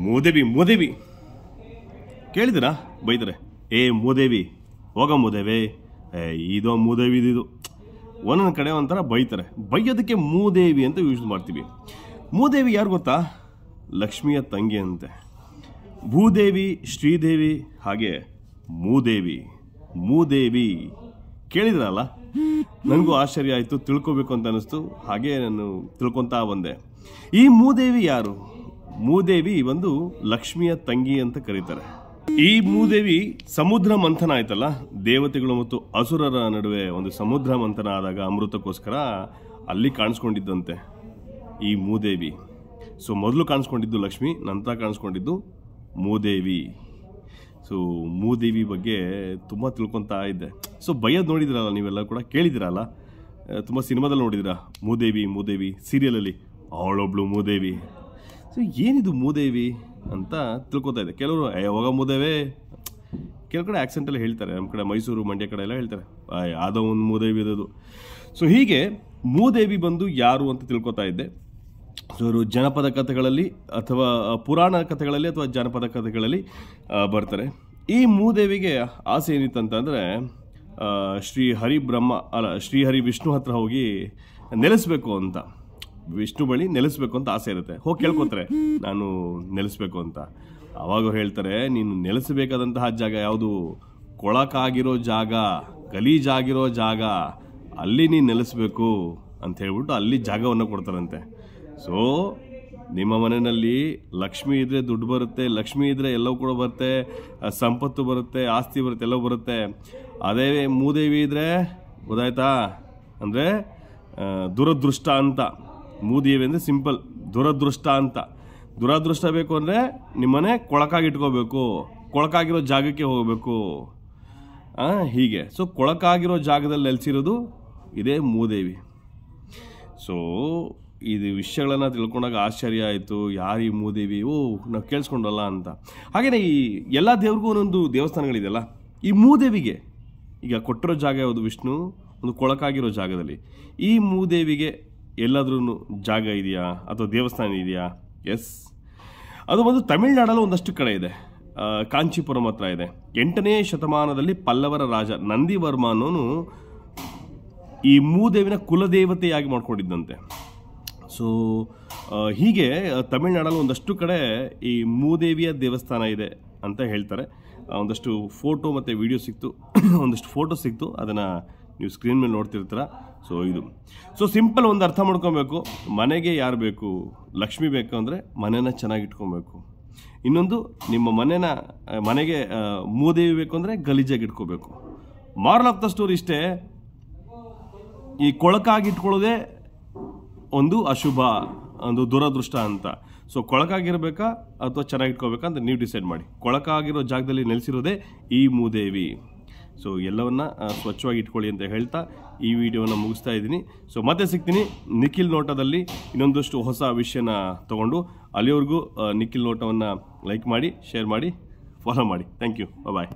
ಮೂದೇವಿ ಮೂದೇವಿ ಕೇಳಿದಿರಾ? ಬೈತಾರೆ, ಏ ಮೂದೇವಿ, ಹೋಗ ಮೂದೇವಿ, ಇದೋ ಮೂದೇವಿ, ಇದು ಒಂದೊಂದು ಕಡೆ ಒಂಥರ ಬೈತಾರೆ. ಬೈಯೋದಕ್ಕೆ ಮೂದೇವಿ ಅಂತ ಯೂಸ್ ಮಾಡ್ತೀವಿ. ಮೂದೇವಿ ಯಾರು ಗೊತ್ತಾ? ಲಕ್ಷ್ಮಿಯ ತಂಗಿ ಅಂತೆ. ಭೂದೇವಿ, ಶ್ರೀದೇವಿ, ಹಾಗೆ ಮೂದೇವಿ. ಮೂದೇವಿ ಕೇಳಿದ್ರಲ್ಲ, ನನಗೂ ಆಶ್ಚರ್ಯ ಆಯಿತು, ತಿಳ್ಕೊಬೇಕು ಅಂತ ಅನಿಸ್ತು. ಹಾಗೆ ನಾನು ತಿಳ್ಕೊತಾ ಬಂದೆ. ಈ ಮೂದೇವಿ ಯಾರು? ಮೂದೇವಿ ಒಂದು ಲಕ್ಷ್ಮಿಯ ತಂಗಿ ಅಂತ ಕರೀತಾರೆ. ಈ ಮೂದೇವಿ ಸಮುದ್ರ ಮಂಥನ ಆಯ್ತಲ್ಲ, ದೇವತೆಗಳು ಮತ್ತು ಅಸುರರ ನಡುವೆ ಒಂದು ಸಮುದ್ರ ಮಂಥನ ಆದಾಗ ಅಮೃತಕ್ಕೋಸ್ಕರ ಅಲ್ಲಿ ಕಾಣಿಸ್ಕೊಂಡಿದ್ದಂತೆ ಈ ಮೂದೇವಿ. ಸೊ ಮೊದಲು ಕಾಣಿಸ್ಕೊಂಡಿದ್ದು ಲಕ್ಷ್ಮಿ, ನಂತರ ಕಾಣಿಸ್ಕೊಂಡಿದ್ದು ಮೂದೇವಿ. ಸೊ ಮೂದೇವಿ ಬಗ್ಗೆ ತುಂಬ ತಿಳ್ಕೊತಾ ಇದ್ದೆ. ಸೊ ಬೈಯೋದು ನೋಡಿದಿರಲ್ಲ, ನೀವೆಲ್ಲ ಕೂಡ ಕೇಳಿದಿರಲ್ಲ, ತುಂಬ ಸಿನಿಮಾದಲ್ಲಿ ನೋಡಿದಿರ. ಮೂದೇವಿ ಮೂದೇವಿ ಸೀರಿಯಲಲ್ಲಿ ಅವಳೊಬ್ಳು ಮೂದೇವಿ. ಸೊ ಏನಿದು ಮೂದೇವಿ ಅಂತ ತಿಳ್ಕೊತಾ ಇದೆ. ಕೆಲವರು ಯಾವಾಗ ಮೂದೇವೇ, ಕೆಲವು ಕಡೆ ಆ್ಯಕ್ಸೆಂಟಲ್ಲಿ ಹೇಳ್ತಾರೆ. ನಮ್ಮ ಕಡೆ ಮೈಸೂರು, ಮಂಡ್ಯ ಕಡೆ ಎಲ್ಲ ಹೇಳ್ತಾರೆ, ಯಾವುದೋ ಒಂದು ಮೂದೇವಿ ಇರೋದು. ಸೊ ಹೀಗೆ ಮೂದೇವಿ ಬಂದು ಯಾರು ಅಂತ ತಿಳ್ಕೊತಾ ಇದ್ದೆ. ಸೊ ಇವರು ಜನಪದ ಕಥೆಗಳಲ್ಲಿ ಅಥವಾ ಪುರಾಣ ಕಥೆಗಳಲ್ಲಿ ಅಥವಾ ಜನಪದ ಕಥೆಗಳಲ್ಲಿ ಬರ್ತಾರೆ. ಈ ಮೂದೇವಿಗೆ ಆಸೆ ಏನಿತ್ತಂತಂದರೆ ಶ್ರೀಹರಿ ವಿಷ್ಣು ಹತ್ರ ಹೋಗಿ ನೆಲೆಸಬೇಕು ಅಂತ, ವಿಷ್ಣು ಬಳಿ ನೆಲೆಸಬೇಕು ಅಂತ ಆಸೆ ಇರುತ್ತೆ. ಹೋಗಿ ಕೇಳ್ಕೊತಾರೆ, ನಾನು ನೆಲೆಸಬೇಕು ಅಂತ. ಅವಾಗ ಅವ್ರು ಹೇಳ್ತಾರೆ, ನೀನು ನೆಲೆಸಬೇಕಾದಂತಹ ಜಾಗ ಯಾವುದು? ಕೊಳಕಾಗಿರೋ ಜಾಗ, ಗಲೀಜಾಗಿರೋ ಜಾಗ, ಅಲ್ಲಿ ನೀನು ನೆಲೆಸಬೇಕು ಅಂತ ಹೇಳ್ಬಿಟ್ಟು ಅಲ್ಲಿ ಜಾಗವನ್ನು ಕೊಡ್ತಾರಂತೆ. ಸೊ ನಿಮ್ಮ ಮನೆಯಲ್ಲಿ ಲಕ್ಷ್ಮಿ ಇದ್ದರೆ ದುಡ್ಡು ಬರುತ್ತೆ, ಲಕ್ಷ್ಮಿ ಇದ್ದರೆ ಎಲ್ಲವೂ ಕೂಡ ಬರುತ್ತೆ, ಸಂಪತ್ತು ಬರುತ್ತೆ, ಆಸ್ತಿ ಬರುತ್ತೆ, ಎಲ್ಲವೂ ಬರುತ್ತೆ. ಅದೇ ಮೂದೇವಿ ಇದ್ದರೆ ಗೊತ್ತಾಯ್ತಾ ಅಂದರೆ ದುರದೃಷ್ಟ ಅಂತ. ಮೂದೇವಿ ಅಂದರೆ ಸಿಂಪಲ್ ದುರದೃಷ್ಟ ಅಂತ. ದುರದೃಷ್ಟ ಬೇಕು ಅಂದರೆ ನಿಮ್ಮನೆ ಕೊಳಕಾಗಿಟ್ಕೋಬೇಕು, ಕೊಳಕಾಗಿರೋ ಜಾಗಕ್ಕೆ ಹೋಗಬೇಕು, ಹೀಗೆ. ಸೊ ಕೊಳಕಾಗಿರೋ ಜಾಗದಲ್ಲಿ ನೆಲೆಸಿರೋದು ಇದೇ ಮೂದೇವಿ. ಸೊ ಇದು ವಿಷಯಗಳನ್ನು ತಿಳ್ಕೊಂಡಾಗ ಆಶ್ಚರ್ಯ ಆಯಿತು, ಯಾರು ಈ ಮೂದೇವಿ, ನಾವು ಕೇಳಿಸ್ಕೊಂಡಲ್ಲ ಅಂತ. ಹಾಗೆಯೇ ಈ ಎಲ್ಲ ದೇವ್ರಿಗೂ ಒಂದೊಂದು ದೇವಸ್ಥಾನಗಳಿದೆಯಲ್ಲ, ಈ ಮೂದೇವಿಗೆ ಈಗ ಕೊಟ್ಟಿರೋ ಜಾಗ ಯಾವುದು? ವಿಷ್ಣು ಒಂದು ಕೊಳಕಾಗಿರೋ ಜಾಗದಲ್ಲಿ. ಈ ಮೂದೇವಿಗೆ ಎಲ್ಲಾದ್ರೂ ಜಾಗ ಇದೆಯಾ ಅಥವಾ ದೇವಸ್ಥಾನ ಇದೆಯಾ? ಎಸ್, ಅದು ಒಂದು ತಮಿಳುನಾಡಲ್ಲಿ ಒಂದಷ್ಟು ಕಡೆ ಇದೆ. ಕಾಂಚೀಪುರಂ ಹತ್ರ ಇದೆ. 8ನೇ ಶತಮಾನದಲ್ಲಿ ಪಲ್ಲವರ ರಾಜ ನಂದಿವರ್ಮ ಅನ್ನೋನು ಈ ಮೂದೇವಿನ ಕುಲದೇವತೆಯಾಗಿ ಮಾಡ್ಕೊಂಡಿದ್ದಂತೆ. ಸೊ ಹೀಗೆ ತಮಿಳುನಾಡಲ್ಲಿ ಒಂದಷ್ಟು ಕಡೆ ಈ ಮೂದೇವಿಯ ದೇವಸ್ಥಾನ ಇದೆ ಅಂತ ಹೇಳ್ತಾರೆ. ಒಂದಷ್ಟು ಫೋಟೋ ಮತ್ತು ವಿಡಿಯೋ ಸಿಕ್ತು, ಒಂದಷ್ಟು ಫೋಟೋ ಸಿಕ್ತು, ಅದನ್ನು ನೀವು ಸ್ಕ್ರೀನ್ ಮೇಲೆ ನೋಡ್ತಿರ್ತೀರ. ಸೊ ಇದು ಸಿಂಪಲ್ ಒಂದು ಅರ್ಥ ಮಾಡ್ಕೊಬೇಕು. ಮನೆಗೆ ಯಾರು ಬೇಕು? ಲಕ್ಷ್ಮಿ ಬೇಕು ಅಂದರೆ ಮನೆನ ಚೆನ್ನಾಗಿ ಇಟ್ಕೊಬೇಕು. ಇನ್ನೊಂದು, ನಿಮ್ಮ ಮನೆಗೆ ಮೂದೇವಿ ಬೇಕು ಅಂದರೆ ಗಲೀಜಾಗಿ ಇಟ್ಕೋಬೇಕು. ಮಾರಲ್ ಆಫ್ ದ ಸ್ಟೋರಿ ಇಷ್ಟೇ, ಈ ಕೊಳಕಾಗಿ ಇಟ್ಕೊಳ್ಳೋದೇ ಒಂದು ಅಶುಭ, ಒಂದು ದುರದೃಷ್ಟ ಅಂತ. ಸೊ ಕೊಳಕಾಗಿರ್ಬೇಕಾ ಅಥವಾ ಚೆನ್ನಾಗಿ ಇಟ್ಕೋಬೇಕಾ ಅಂತ ನೀವು ಡಿಸೈಡ್ ಮಾಡಿ. ಕೊಳಕಾಗಿರೋ ಜಾಗದಲ್ಲಿ ನೆಲೆಸಿರೋದೇ ಈ ಮೂದೇವಿ. ಸೊ ಎಲ್ಲವನ್ನ ಸ್ವಚ್ಛವಾಗಿ ಇಟ್ಕೊಳ್ಳಿ ಅಂತ ಹೇಳ್ತಾ ಈ ವಿಡಿಯೋನ ಮುಗಿಸ್ತಾ ಇದ್ದೀನಿ. ಸೊ ಮತ್ತೆ ಸಿಗ್ತೀನಿ ನಿಖಿಲ್ ನೋಟದಲ್ಲಿ ಇನ್ನೊಂದಷ್ಟು ಹೊಸ ವಿಷಯನ ತಗೊಂಡು. ಅಲ್ಲಿವರೆಗೂ ನಿಖಿಲ್ ನೋಟವನ್ನು ಲೈಕ್ ಮಾಡಿ, ಶೇರ್ ಮಾಡಿ, ಫಾಲೋ ಮಾಡಿ. Thank you, bye.